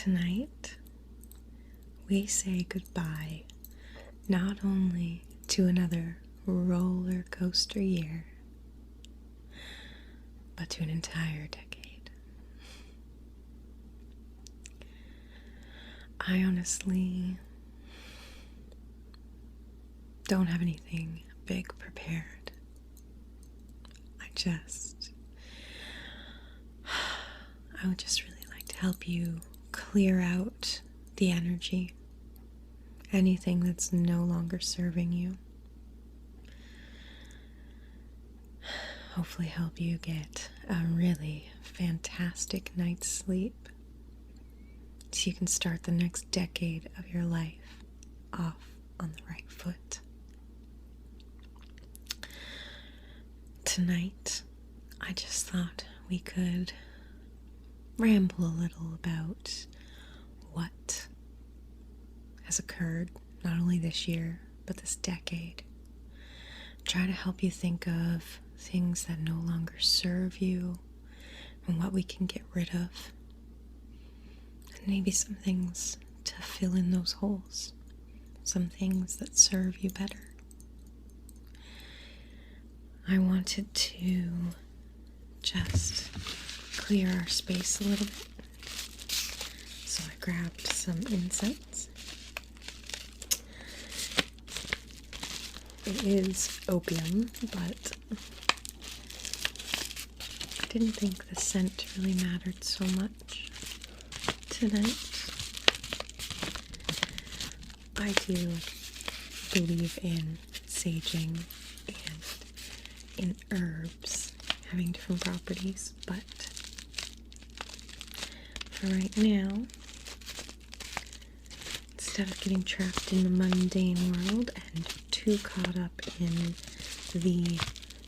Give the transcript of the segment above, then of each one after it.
Tonight, we say goodbye not only to another roller coaster year, but to an entire decade. I honestly don't have anything big prepared. I would just really like to help you clear out the energy, anything that's no longer serving you. Hopefully help you get a really fantastic night's sleep so you can start the next decade of your life off on the right foot. Tonight, I just thought we could ramble a little about what has occurred not only this year, but this decade. Try to help you think of things that no longer serve you and what we can get rid of. And maybe some things to fill in those holes. Some things that serve you better. I wanted to just clear our space a little bit. So I grabbed some incense. It is opium, but I didn't think the scent really mattered so much tonight. I do believe in saging and in herbs having different properties, but for right now, instead of getting trapped in the mundane world and too caught up in the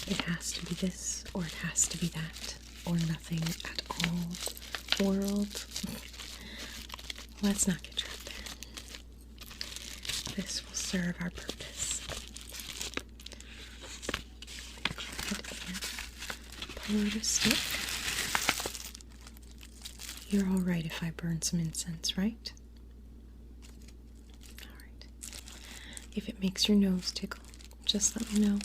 it has to be this or it has to be that or nothing at all world, let's not get trapped there. This will serve our purpose. Go ahead and pull out a stick. You're alright if I burn some incense, right? Alright. If it makes your nose tickle, just let me know.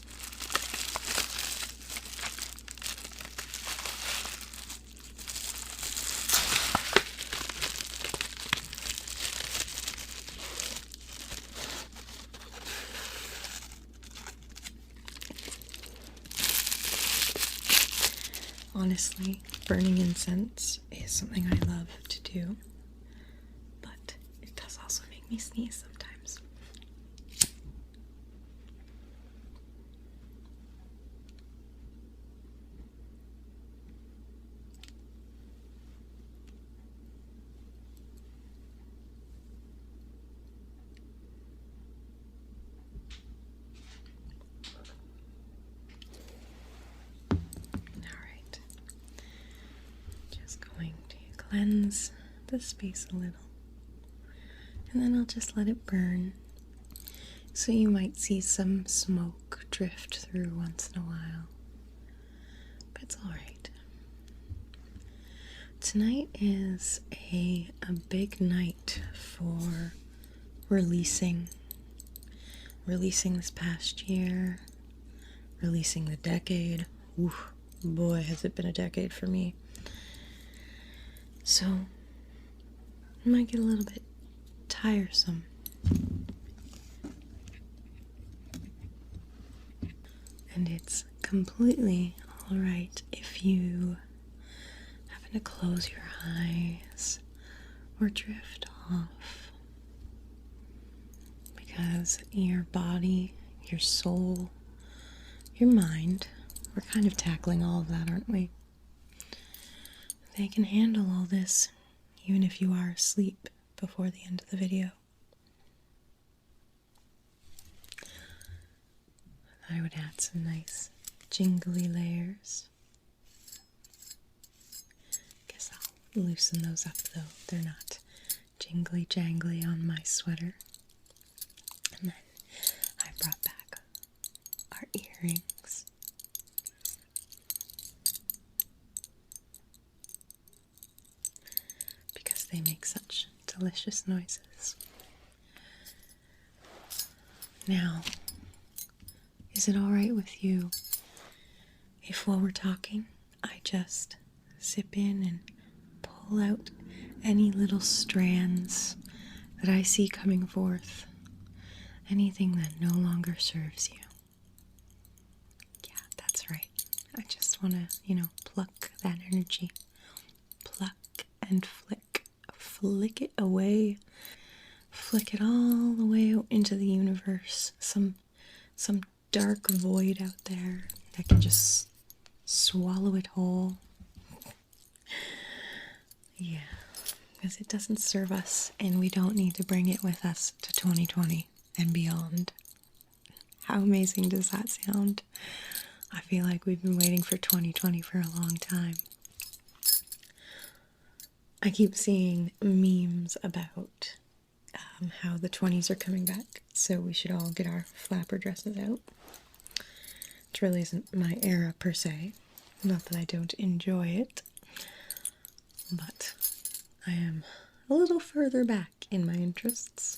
Honestly, burning incense is something I love to do, but it does also make me sneeze sometimes. Cleanse the space a little, and then I'll just let it burn. So you might see some smoke drift through once in a while, but it's alright. Tonight is a big night for releasing this past year, releasing the decade. Oof, boy, has it been a decade for me. So, it might get a little bit tiresome. And it's completely alright if you happen to close your eyes or drift off. Because your body, your soul, your mind, we're kind of tackling all of that, aren't we? They can handle all this, even if you are asleep before the end of the video. I would add some nice jingly layers. Guess I'll loosen those up though. They're not jingly jangly on my sweater. And then I brought back our earrings. Because they make such delicious noises. Now, is it alright with you if while we're talking, I just zip in and pull out any little strands that I see coming forth? Anything that no longer serves you? Yeah, that's right. I just want to, pluck that energy. Pluck and flick. Flick it away. Flick it all the way out into the universe. Some dark void out there that can just swallow it whole. Yeah, because it doesn't serve us, and we don't need to bring it with us to 2020 and beyond. How amazing does that sound? I feel like we've been waiting for 2020 for a long time. I keep seeing memes about how the 20s are coming back, so we should all get our flapper dresses out. It really isn't my era per se, not that I don't enjoy it, but I am a little further back in my interests,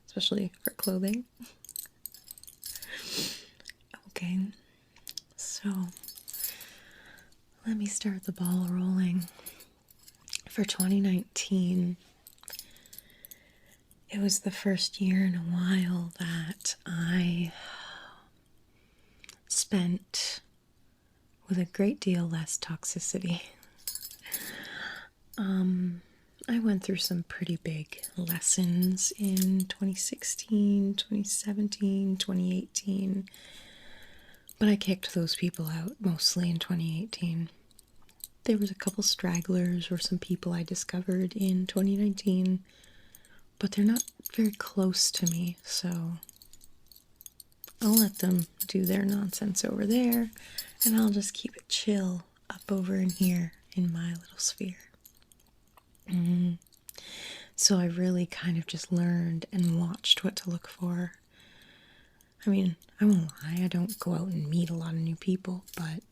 especially for clothing. Okay, so let me start the ball rolling. For 2019, it was the first year in a while that I spent with a great deal less toxicity. I went through some pretty big lessons in 2016, 2017, 2018, but I kicked those people out mostly in 2018. There was a couple stragglers or some people I discovered in 2019, but they're not very close to me, so I'll let them do their nonsense over there, and I'll just keep it chill up over in here in my little sphere. So I really kind of just learned and watched what to look for. I mean, I won't lie, I don't go out and meet a lot of new people, but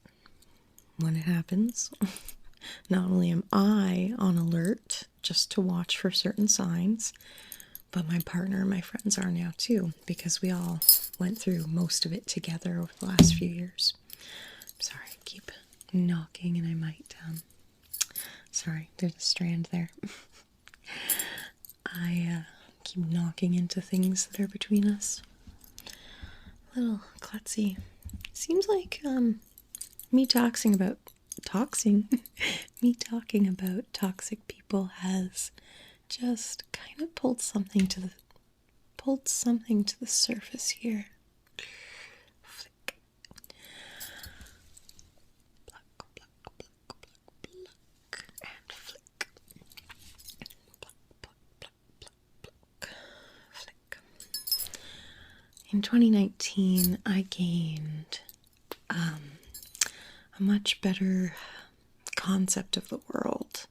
when it happens, not only am I on alert just to watch for certain signs, but my partner and my friends are now too, because we all went through most of it together over the last few years. I'm sorry, I keep knocking and I might, sorry, there's a strand there. I keep knocking into things that are between us. A little klutzy. Seems like me talking about toxic people has just kind of pulled something to the surface here. Flick. Pluck, pluck, pluck, pluck, pluck, and flick. Pluck, pluck, pluck, pluck, pluck, flick. In 2019, I gained a much better concept of the world.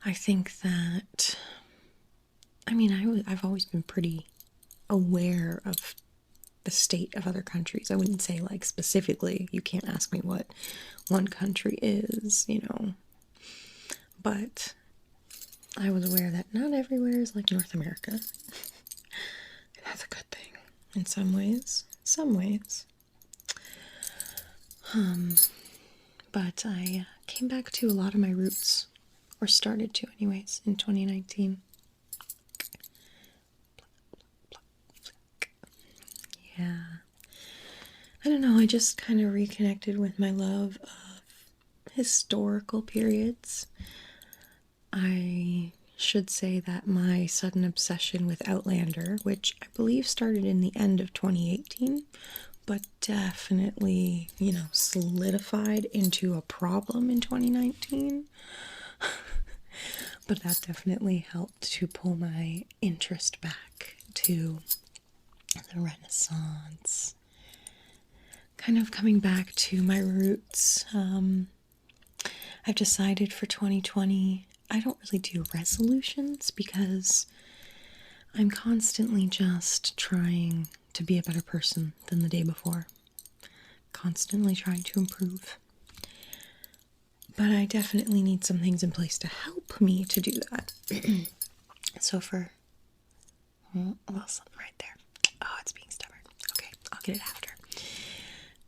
I think that, I've always been pretty aware of the state of other countries. I wouldn't say, like, specifically, you can't ask me what one country is, but I was aware that not everywhere is like North America. And that's a good thing in some ways. But I came back to a lot of my roots, or started to anyways, in 2019. Yeah. I don't know, I just kind of reconnected with my love of historical periods. I should say that my sudden obsession with Outlander, which I believe started in the end of 2018, but definitely, solidified into a problem in 2019. But that definitely helped to pull my interest back to the Renaissance. Kind of coming back to my roots. I've decided for 2020, I don't really do resolutions because I'm constantly just trying to be a better person than the day before. Constantly trying to improve. But I definitely need some things in place to help me to do that. So for, well, something right there. Oh, it's being stubborn. Okay, I'll get it after.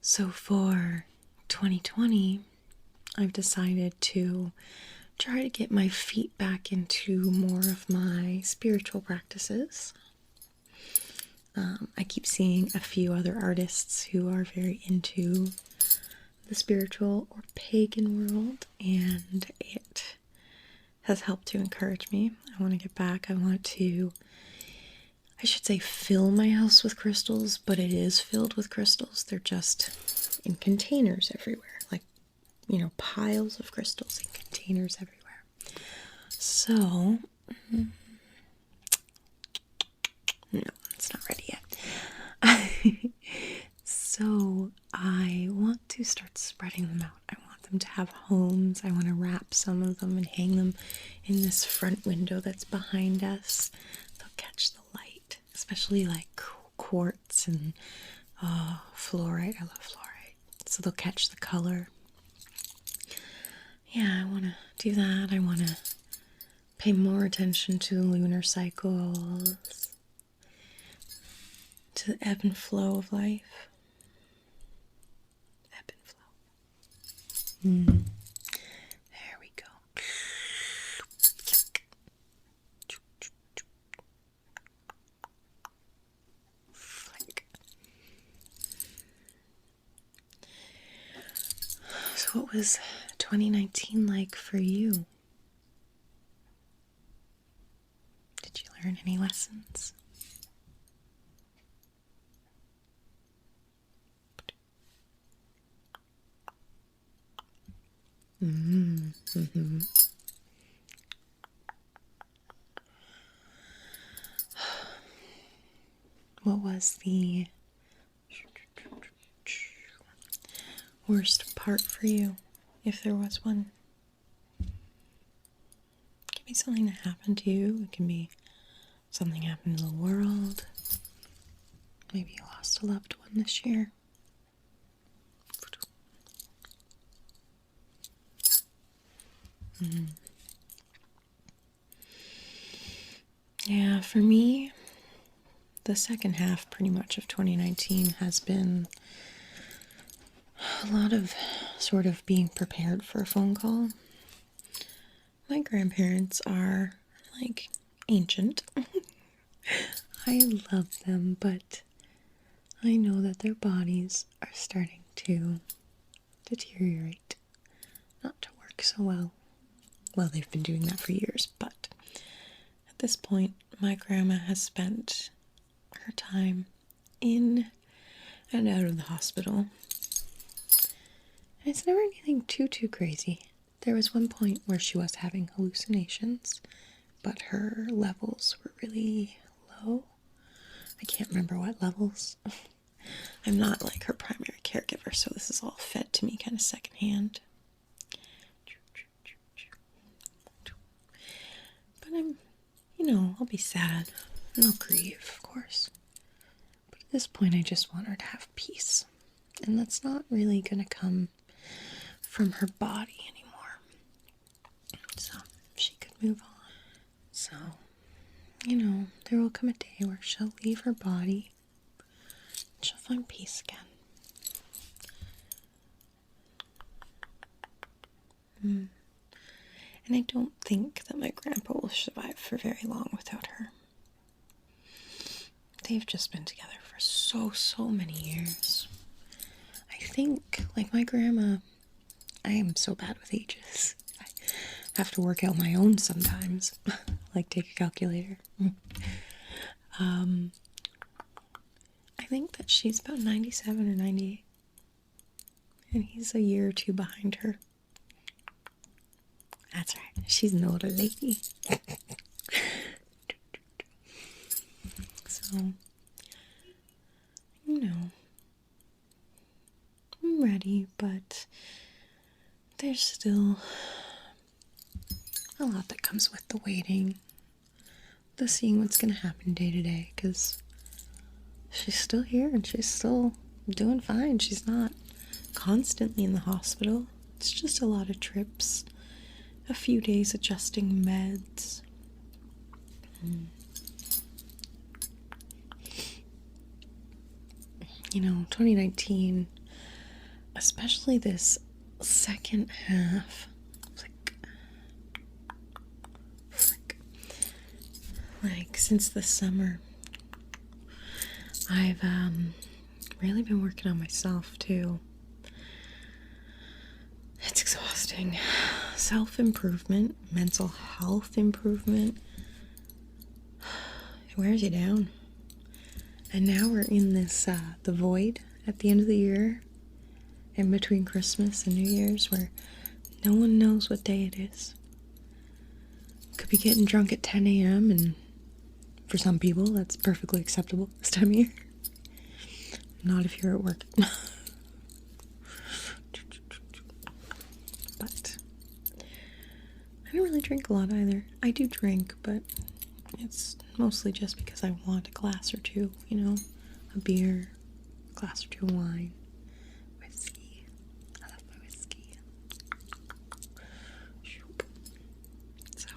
So for 2020, I've decided to try to get my feet back into more of my spiritual practices. I keep seeing a few other artists who are very into the spiritual or pagan world, and it has helped to encourage me. I want to get back. I want to, I should say, fill my house with crystals, but it is filled with crystals. They're just in containers everywhere, like, piles of crystals in containers everywhere. So, no, it's not ready yet. So I want to start spreading them out. I want them to have homes. I want to wrap some of them and hang them in this front window that's behind us. They'll catch the light, especially like quartz and fluorite. I love fluorite. So they'll catch the color. Yeah, I want to do that. I want to pay more attention to the lunar cycles, to the ebb and flow of life. Ebb and flow. There we go. Flick. So what was 2019 like for you? Did you learn any lessons? Mm-hmm. What was the worst part for you, if there was one? It can be something that happened to you. It can be something happened to the world. Maybe you lost a loved one this year. Yeah, for me, the second half pretty much of 2019 has been a lot of sort of being prepared for a phone call. My grandparents are like ancient. I love them, but I know that their bodies are starting to deteriorate, not to work so well. Well, they've been doing that for years, but at this point, my grandma has spent her time in and out of the hospital. And it's never anything too crazy. There was one point where she was having hallucinations, but her levels were really low. I can't remember what levels. I'm not like her primary caregiver, so this is all fed to me kind of secondhand. But I'll be sad and I'll grieve, of course. But at this point, I just want her to have peace. And that's not really going to come from her body anymore. So she could move on. So, there will come a day where she'll leave her body and she'll find peace again. And I don't think that my grandpa will survive for very long without her. They've just been together for so many years. I think, like my grandma, I am so bad with ages. I have to work out my own sometimes. Like take a calculator. I think that she's about 97 or 98. And he's a year or two behind her. That's right. She's an older lady. So, I'm ready, but there's still a lot that comes with the waiting, the seeing what's going to happen day to day, because she's still here and she's still doing fine. She's not constantly in the hospital. It's just a lot of trips, a few days adjusting meds. You know, 2019, especially this second half, like since the summer, I've really been working on myself too. It's exhausting. Self-improvement, mental health improvement, it wears you down. And now we're in this, the void at the end of the year, in between Christmas and New Year's, where no one knows what day it is. Could be getting drunk at 10 a.m. and for some people that's perfectly acceptable this time of year. Not if you're at work. But I don't really drink a lot either. I do drink, but it's mostly just because I want a glass or two, you know, a beer, a glass or two of wine, whiskey. I love my whiskey. So,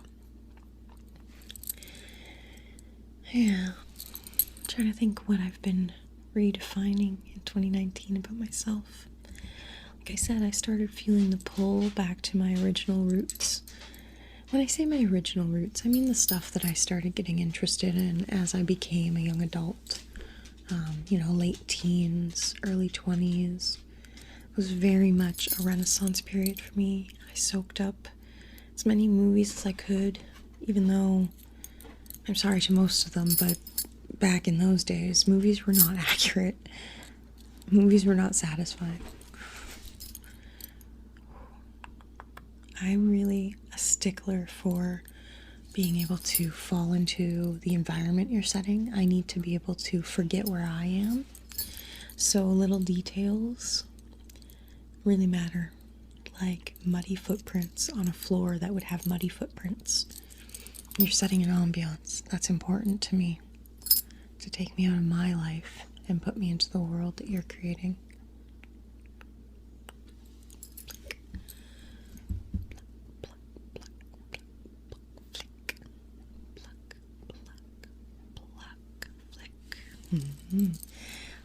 yeah, I'm trying to think what I've been redefining in 2019 about myself. Like I said, I started feeling the pull back to my original roots. When I say my original roots, I mean the stuff that I started getting interested in as I became a young adult. You know, late teens, early 20s. It was very much a renaissance period for me. I soaked up as many movies as I could, even though I'm sorry to most of them, but back in those days, movies were not accurate. Movies were not satisfying. I'm really a stickler for being able to fall into the environment you're setting. I need to be able to forget where I am. So little details really matter. Like muddy footprints on a floor that would have muddy footprints. You're setting an ambiance. That's important to me. To take me out of my life and put me into the world that you're creating.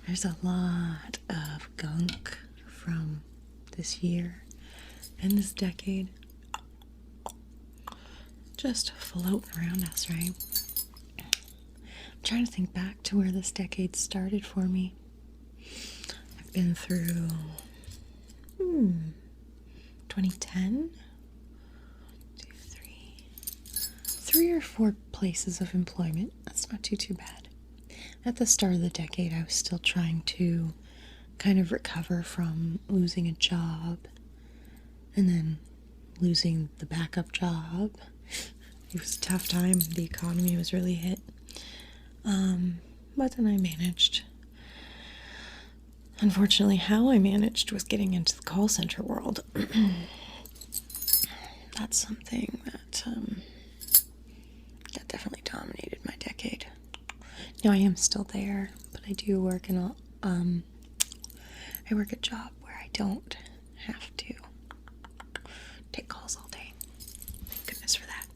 There's a lot of gunk from this year and this decade just floating around us, right? I'm trying to think back to where this decade started for me. I've been through 2010, 3 or 4 places of employment. That's not too bad. At the start of the decade, I was still trying to kind of recover from losing a job and then losing the backup job. It was a tough time. The economy was really hit. But then I managed. Unfortunately, how I managed was getting into the call center world. That's something that definitely dominated my decade. No, I am still there, but I do work in I work a job where I don't have to take calls all day. Thank goodness for that.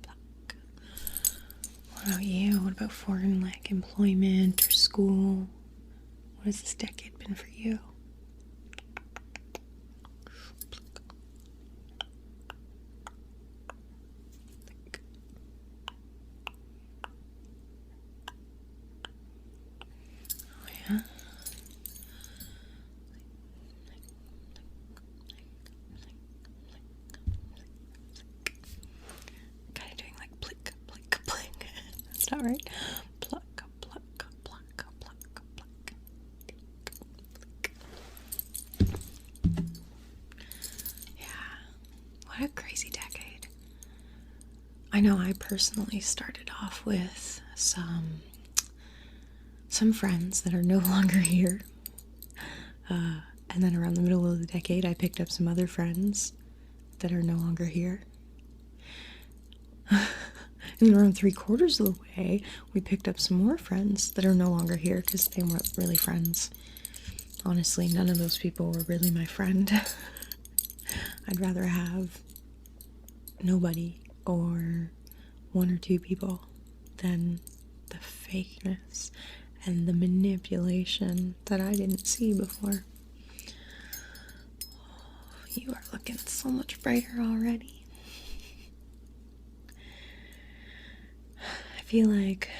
Pluck. What about you? What about foreign, like, employment or school? What has this decade been for you? Not right. Pluck, pluck, pluck, pluck, pluck. Yeah. What a crazy decade. I know I personally started off with some friends that are no longer here. And then around the middle of the decade, I picked up some other friends that are no longer here. And around 3/4 of the way, we picked up some more friends that are no longer here because they weren't really friends. Honestly, none of those people were really my friend. I'd rather have nobody or one or two people than the fakeness and the manipulation that I didn't see before. You are looking so much brighter already. I feel like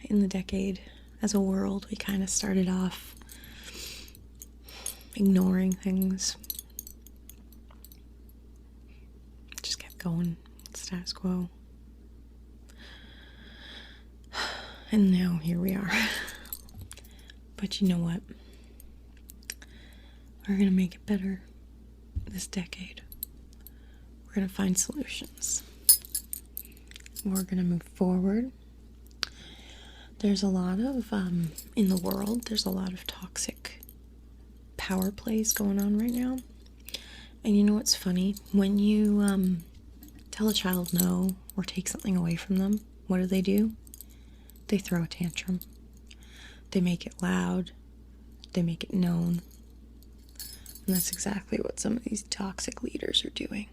in the decade as a world, we kind of started off ignoring things. Just kept going, status quo. And now here we are. But you know what? We're gonna make it better this decade. We're gonna find solutions. We're gonna move forward. There's a lot of, in the world, there's a lot of toxic power plays going on right now. And you know what's funny? When you tell a child no or take something away from them, what do? They throw a tantrum. They make it loud. They make it known. And that's exactly what some of these toxic leaders are doing.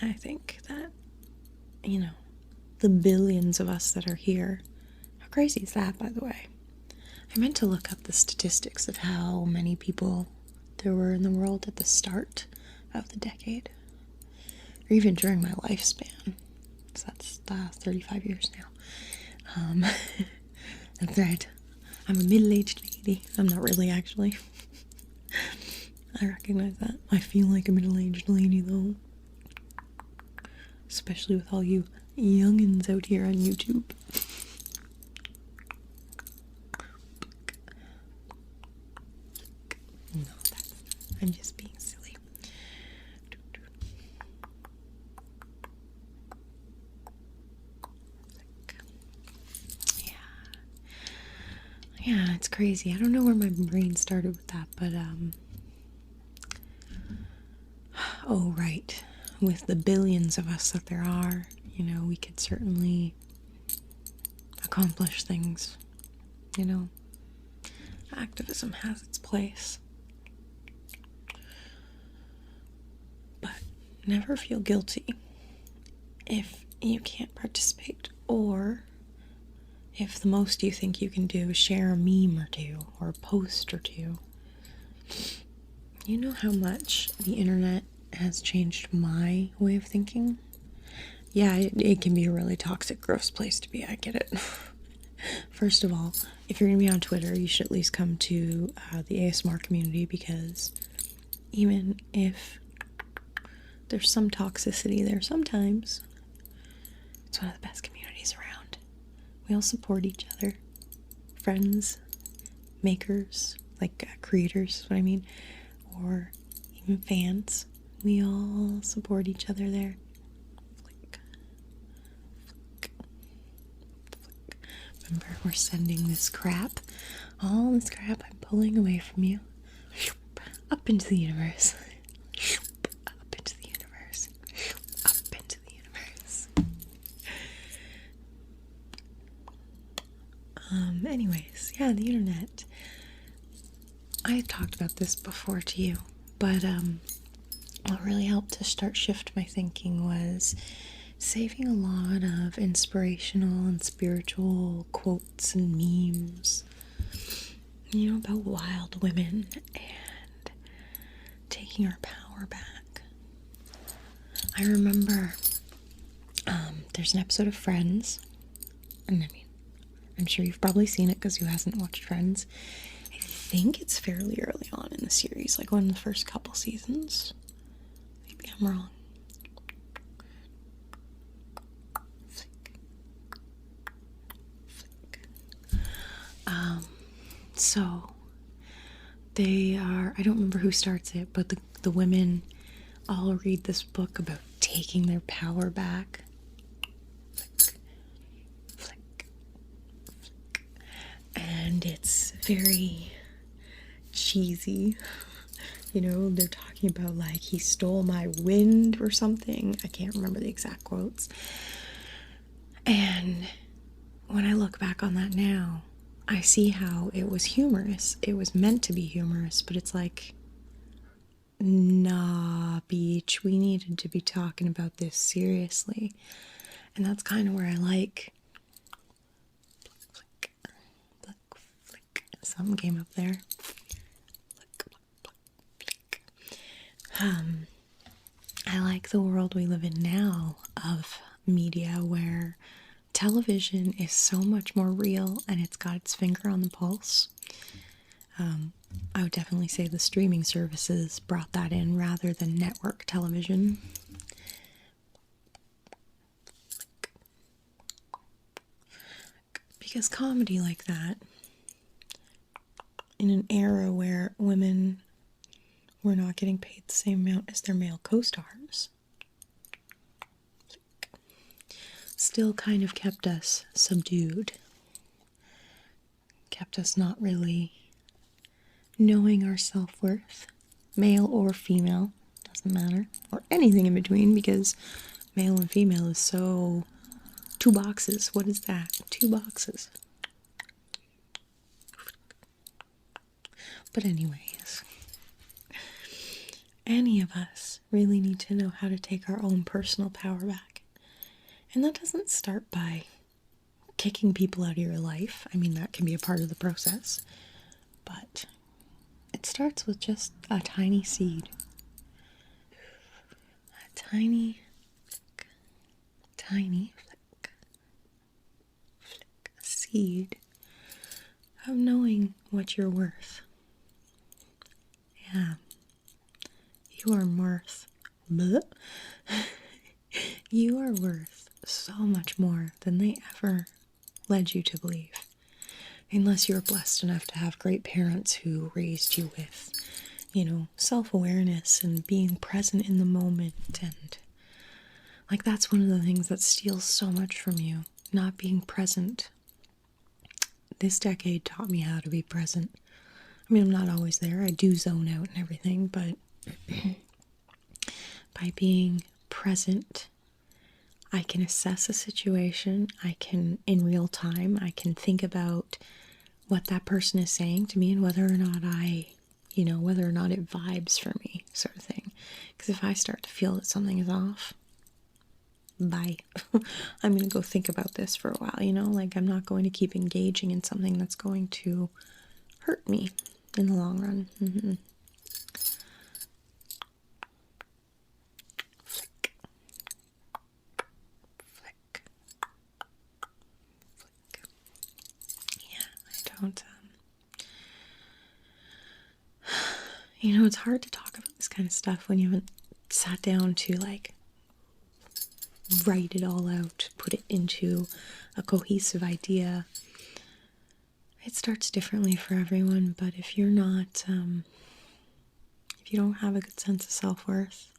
I think that, the billions of us that are here, how crazy is that, by the way? I meant to look up the statistics of how many people there were in the world at the start of the decade, or even during my lifespan. So that's 35 years now. That's right. I'm a middle-aged lady. I'm not really, actually. I recognize that. I feel like a middle-aged lady, though. Especially with all you youngins out here on YouTube. No, I'm just being silly. Yeah, it's crazy. I don't know where my brain started with that, but oh, right. With the billions of us that there are, we could certainly accomplish things, Activism has its place. But never feel guilty if you can't participate, or if the most you think you can do is share a meme or two, or a post or two. You know how much the internet has changed my way of thinking? Yeah, it can be a really toxic, gross place to be. I get it. First of all, if you're going to be on Twitter, you should at least come to the ASMR community, because even if there's some toxicity there sometimes, it's one of the best communities around. We all support each other. Friends, makers, like creators is what I mean, or even fans. We all support each other there. Flick. Flick. Flick. Remember, we're sending this crap, all this crap I'm pulling away from you, up into the universe. Up into the universe. Up into the universe. Anyways, yeah, the internet. I've talked about this before to you, but what really helped to start shift my thinking was saving a lot of inspirational and spiritual quotes and memes, about wild women and taking our power back. I remember there's an episode of Friends, and I'm sure you've probably seen it because who hasn't watched Friends? I think it's fairly early on in the series, like one of the first couple seasons. Maybe I'm wrong. So they are, I don't remember who starts it, but the women all read this book about taking their power back. Flick, flick, flick. And it's very cheesy. They're talking about like, he stole my wind or something. I can't remember the exact quotes. And when I look back on that now, I see how it was humorous. It was meant to be humorous, but it's like, nah, beach, we needed to be talking about this seriously. And that's kind of where I like flick, flick, flick. Something came up there. Flick, flick, flick. I like the world we live in now of media where television is so much more real and it's got its finger on the pulse. I would definitely say the streaming services brought that in rather than network television. Because comedy like that, in an era where women were not getting paid the same amount as their male co-stars, still kind of kept us subdued, kept us not really knowing our self-worth, male or female, doesn't matter, or anything in between, because male and female is so 2 boxes. What is that? 2 boxes. But anyways, any of us really need to know how to take our own personal power back. And that doesn't start by kicking people out of your life. I mean, that can be a part of the process. But it starts with just a tiny seed. A tiny flick, tiny flick, flick, seed of knowing what you're worth. Yeah. You are worth. Bleh. You are worth so much more than they ever led you to believe. Unless you were blessed enough to have great parents who raised you with, self-awareness and being present in the moment. And like, that's one of the things that steals so much from you, not being present. This decade taught me how to be present. I mean, I'm not always there. I do zone out and everything, but by being present, I can assess a situation. I can, in real time, I can think about what that person is saying to me and whether or not whether or not it vibes for me, sort of thing. Because if I start to feel that something is off, bye. I'm going to go think about this for a while, like, I'm not going to keep engaging in something that's going to hurt me in the long run. Flick. Flick. Flick. Yeah, I don't, it's hard to talk about this kind of stuff when you haven't sat down to, like, write it all out, put it into a cohesive idea. It starts differently for everyone, but if you're not, if you don't have a good sense of self-worth,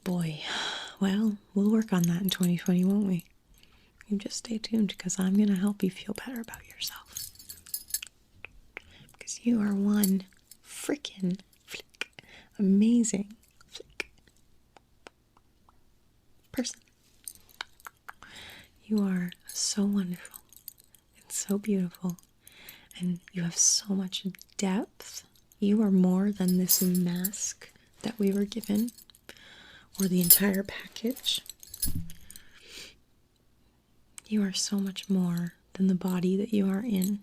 boy, well, we'll work on that in 2020, won't we? You just stay tuned, because I'm going to help you feel better about yourself. Because you are one freaking flick, amazing flick person. You are so wonderful and so beautiful, and you have so much depth. You are more than this mask that we were given, or the entire package. You are so much more than the body that you are in.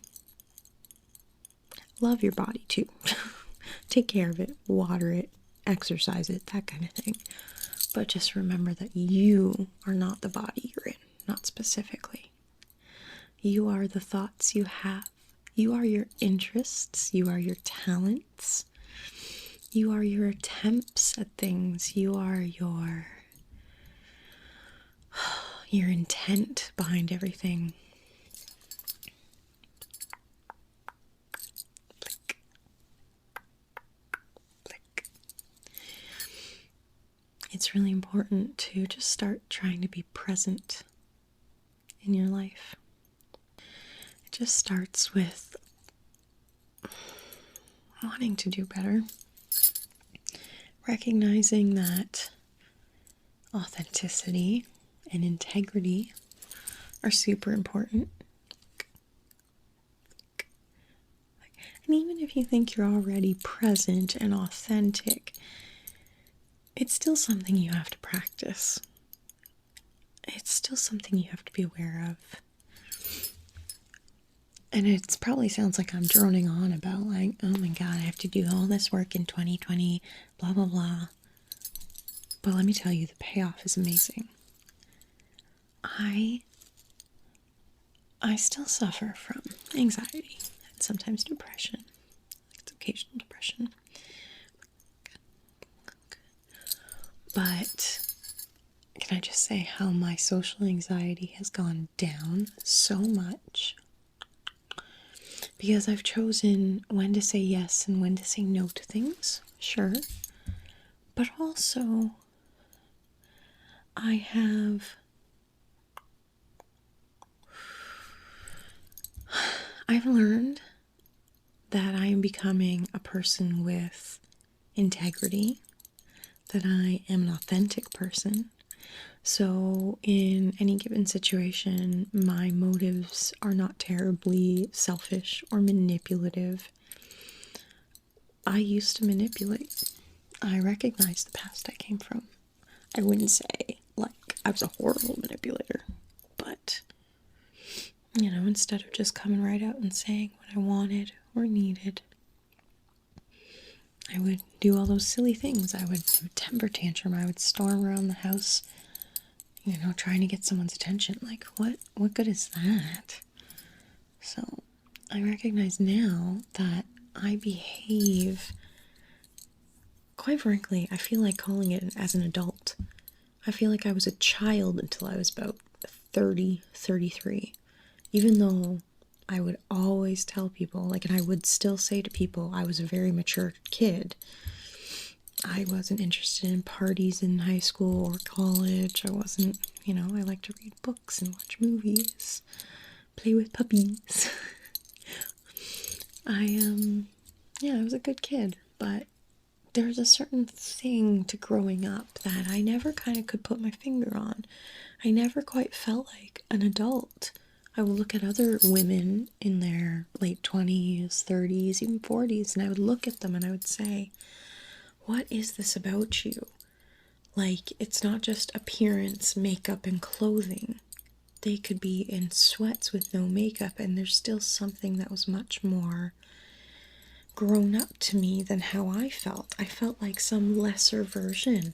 Love your body too. Take care of it, water it, exercise it, that kind of thing. But just remember that you are not the body you're in, not specifically. You are the thoughts you have. You are your interests. You are your talents. You are your attempts at things. You are your intent behind everything. Flick. Flick. It's really important to just start trying to be present in your life. It just starts with wanting to do better. Recognizing that authenticity and integrity are super important. And even if you think you're already present and authentic, it's still something you have to practice. It's still something you have to be aware of. And it probably sounds like I'm droning on about like, oh my God, I have to do all this work in 2020, blah, blah, blah. But let me tell you, the payoff is amazing. I still suffer from anxiety and sometimes depression. It's occasional depression. But can I just say how my social anxiety has gone down so much? Because I've chosen when to say yes and when to say no to things, sure. But also, I've learned that I am becoming a person with integrity, that I am an authentic person. So in any given situation, my motives are not terribly selfish or manipulative. I used to manipulate. I recognize the past I came from. I wouldn't say, like, I was a horrible manipulator, but, you know, instead of just coming right out and saying what I wanted or needed, I would do all those silly things. I would do a temper tantrum. I would storm around the house, you know, trying to get someone's attention. Like, what good is that? So, I recognize now that I behave, quite frankly, I feel like calling it as an adult. I feel like I was a child until I was about 30, 33. Even though I would always tell people, like, and I would still say to people, I was a very mature kid. I wasn't interested in parties in high school or college. I wasn't, you know, I like to read books and watch movies, play with puppies. I was a good kid, but there's a certain thing to growing up that I never kind of could put my finger on. I never quite felt like an adult. I would look at other women in their late 20s, 30s, even 40s, and I would look at them and I would say, what is this about you? Like, it's not just appearance, makeup, and clothing. They could be in sweats with no makeup, and there's still something that was much more grown up to me than how I felt. I felt like some lesser version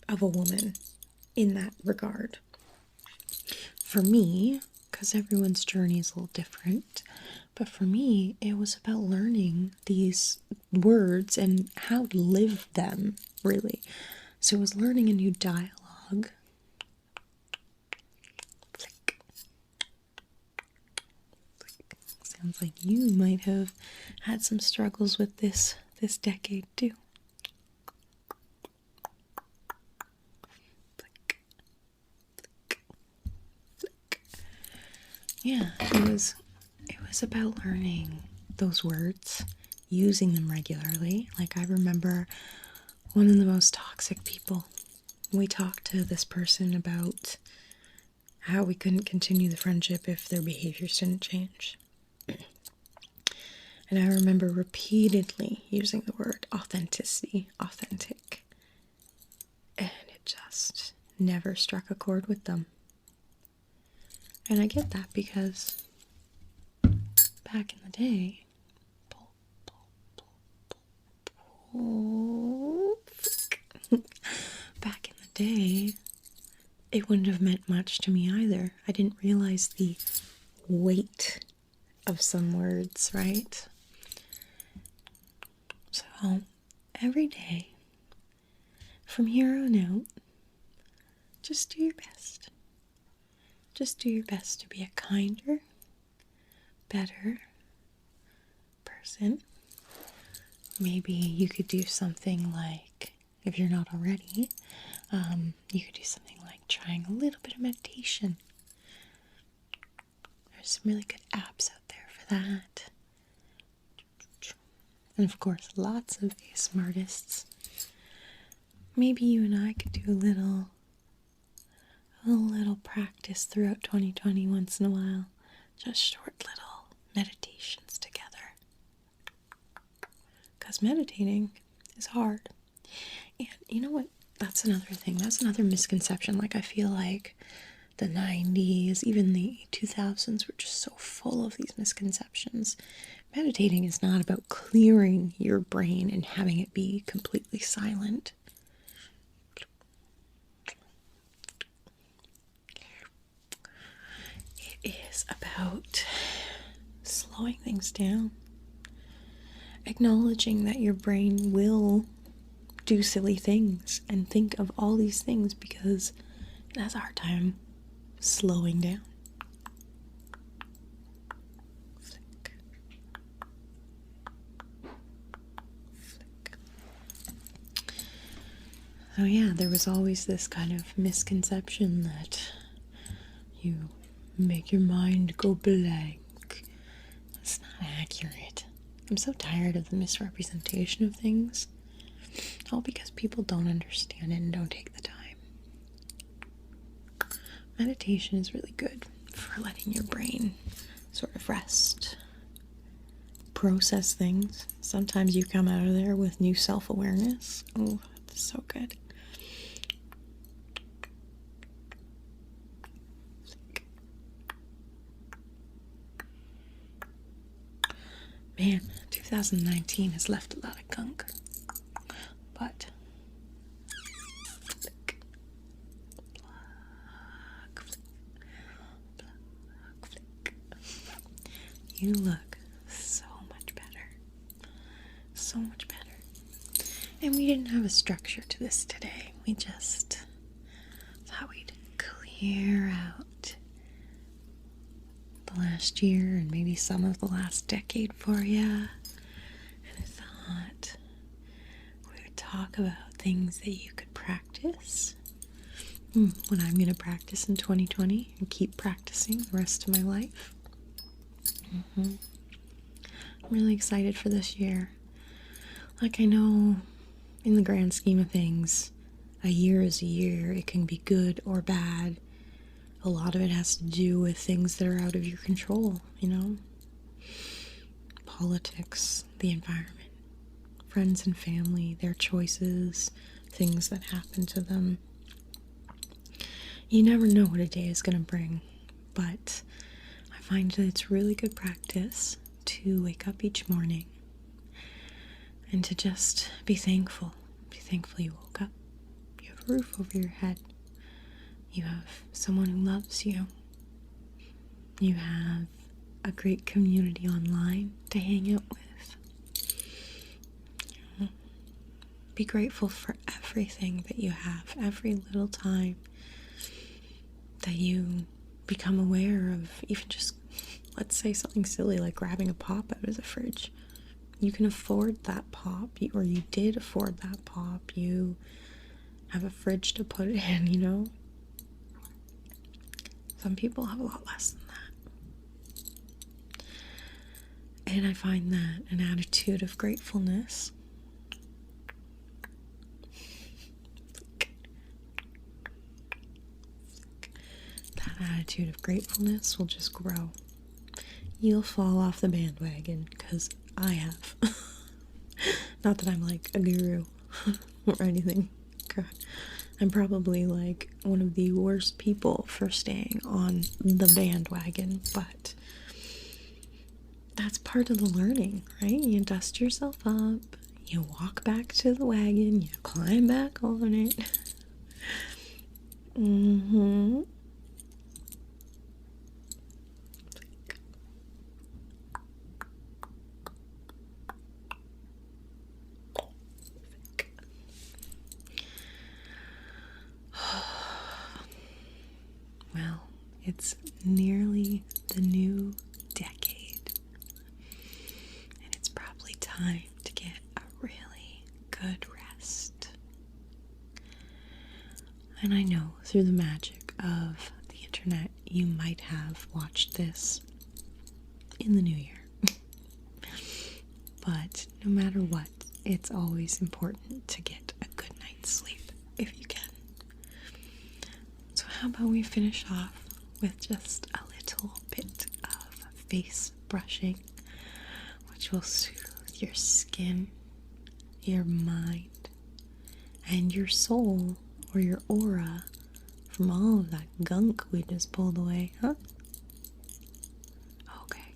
of a woman in that regard. For me, because everyone's journey is a little different, but for me, it was about learning these words and how to live them, really. So it was learning a new dialogue. Sounds like you might have had some struggles with this decade too. Yeah, it was about learning those words, using them regularly. Like, I remember one of the most toxic people. We talked to this person about how we couldn't continue the friendship if their behaviors didn't change. And I remember repeatedly using the word authenticity, authentic. And it just never struck a chord with them. And I get that because back in the day, back in the day, it wouldn't have meant much to me either. I didn't realize the weight of some words, right? So, every day, from here on out, just do your best. Just do your best to be a kinder, better person. Maybe you could do something like, if you're not already, you could do something like trying a little bit of meditation. There's some really good apps out there for that. And of course, lots of ASMR artists. Maybe you and I could do a a little practice throughout 2020 once in a while. Just short little meditations together. Because meditating is hard. And you know what? That's another thing. That's another misconception. Like, I feel like the 90s, even the 2000s, were just so full of these misconceptions. Meditating is not about clearing your brain and having it be completely silent. It is about slowing things down, acknowledging that your brain will do silly things and think of all these things because it has a hard time slowing down. Flick. Flick. So yeah, there was always this kind of misconception that you make your mind go blank. It's not accurate. I'm so tired of the misrepresentation of things. All because people don't understand it and don't take the time. Meditation is really good for letting your brain sort of rest, process things. Sometimes you come out of there with new self-awareness. Oh, that's so good. Man, 2019 has left a lot of gunk. But flick, pluck, flick, pluck, flick. You look so much better. So much better. And we didn't have a structure to this today. We just thought we'd clear out the last year and maybe some of the last decade for you. And I thought we would talk about things that you could practice. What I'm going to practice in 2020 and keep practicing the rest of my life. I'm really excited for this year. Like, I know in the grand scheme of things, a year is a year. It can be good or bad. A lot of it has to do with things that are out of your control, you know? Politics, the environment, friends and family, their choices, things that happen to them. You never know what a day is going to bring, but I find that it's really good practice to wake up each morning and to just be thankful. Be thankful you woke up. You have a roof over your head. You have someone who loves you. You have a great community online to hang out with. Be grateful for everything that you have, every little time that you become aware of, even just, let's say something silly like grabbing a pop out of the fridge. You can afford that pop, or you did afford that pop. You have a fridge to put it in, you know? Some people have a lot less than that. And I find that an attitude of gratefulness will just grow. You'll fall off the bandwagon, because I have. Not that I'm like a guru or anything. God. I'm probably like one of the worst people for staying on the bandwagon, but that's part of the learning, right? You dust yourself up, you walk back to the wagon, you climb back on it. Well, it's nearly the new decade, and it's probably time to get a really good rest. And I know through the magic of the internet, you might have watched this in the new year. But no matter what, it's always important to get a good night's sleep if you can. So how about we finish off with just a little bit of face brushing, which will soothe your skin, your mind, and your soul, or your aura, from all of that gunk we just pulled away, huh? Okay.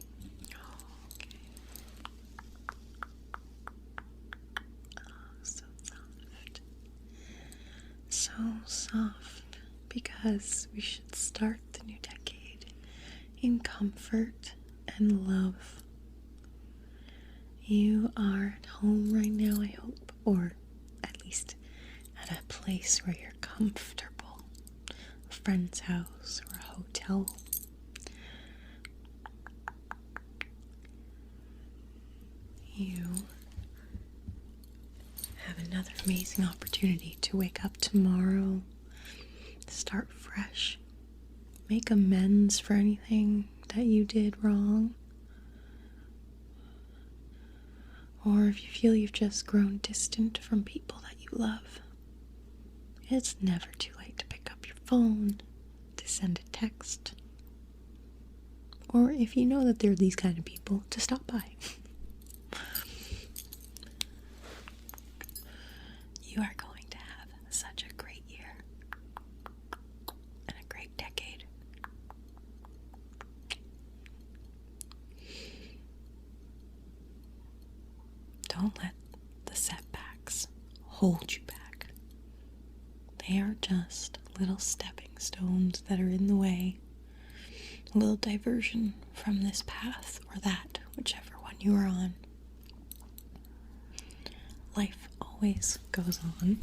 Oh, so soft. So soft, because we should start the new decade in comfort and love. You are at home right now, I hope, or at least at a place where you're comfortable. A friend's house or a hotel. You have another amazing opportunity to wake up tomorrow, start fresh, make amends for anything that you did wrong. Or if you feel you've just grown distant from people that you love, it's never too late to pick up your phone, to send a text. Or if you know that there are these kind of people, to stop by. You are going to have such a great year and a great decade. Don't let the setbacks hold you back. They are just little stepping stones that are in the way, a little diversion from this path or that, whichever one you are on. Life always goes on.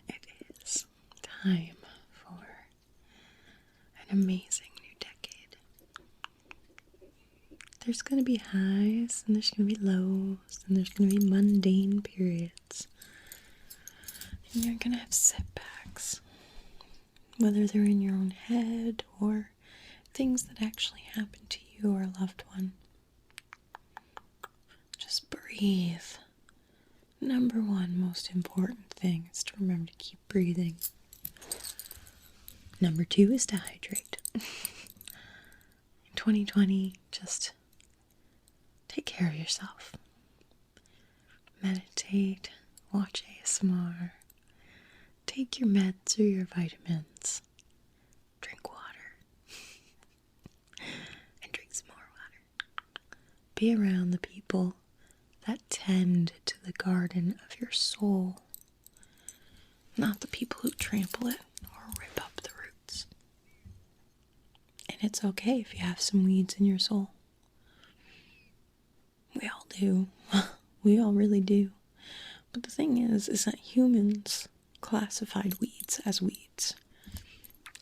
It is time for an amazing new decade. There's going to be highs, and there's going to be lows, and there's going to be mundane periods. And you're going to have setbacks, whether they're in your own head or things that actually happen to you or a loved one. Just breathe. Number one most important thing is to remember to keep breathing. Number two is to hydrate. In 2020, just take care of yourself. Meditate, watch ASMR, take your meds or your vitamins, drink water, and drink some more water. Be around the people that tend to the garden of your soul, not the people who trample it or rip up the roots. And it's okay if you have some weeds in your soul. We all do. We all really do. But the thing is that humans classified weeds as weeds.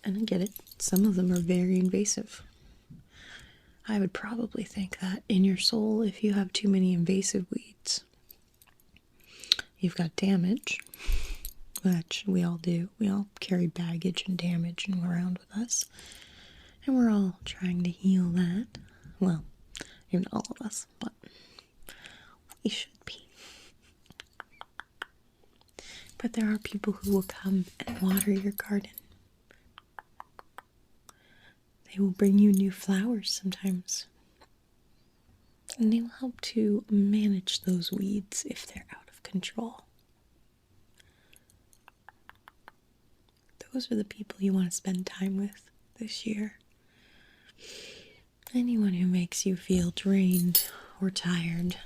And I get it. Some of them are very invasive. I would probably think that in your soul, if you have too many invasive weeds, you've got damage, which we all do. We all carry baggage and damage around with us. And we're all trying to heal that. Well, even all of us, but we should be. But there are people who will come and water your garden. They will bring you new flowers sometimes. And they will help to manage those weeds if they're out of control. Those are the people you want to spend time with this year. Anyone who makes you feel drained or tired,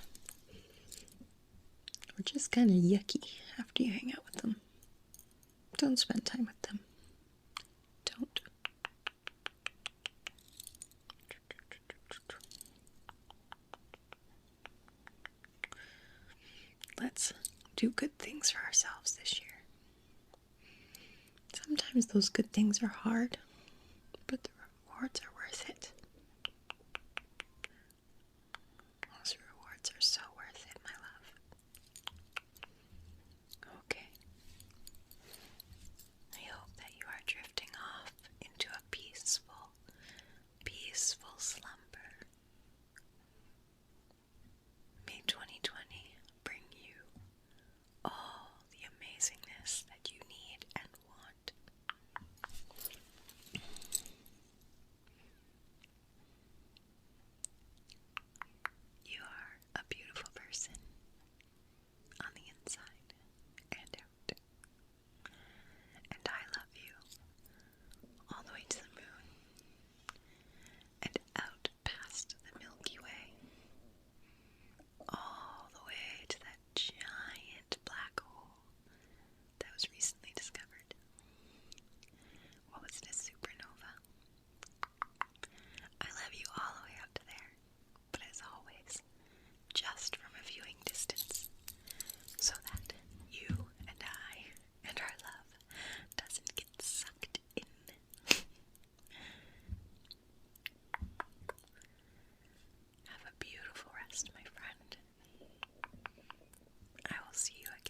or just kind of yucky after you hang out with them, don't spend time with them. Don't. Let's do good things for ourselves this year. Sometimes those good things are hard, but the rewards are worth it. Those rewards are so worth it, my love. Okay. I hope that you are drifting off into a peaceful, peaceful slumber. rest, my friend. I will see you again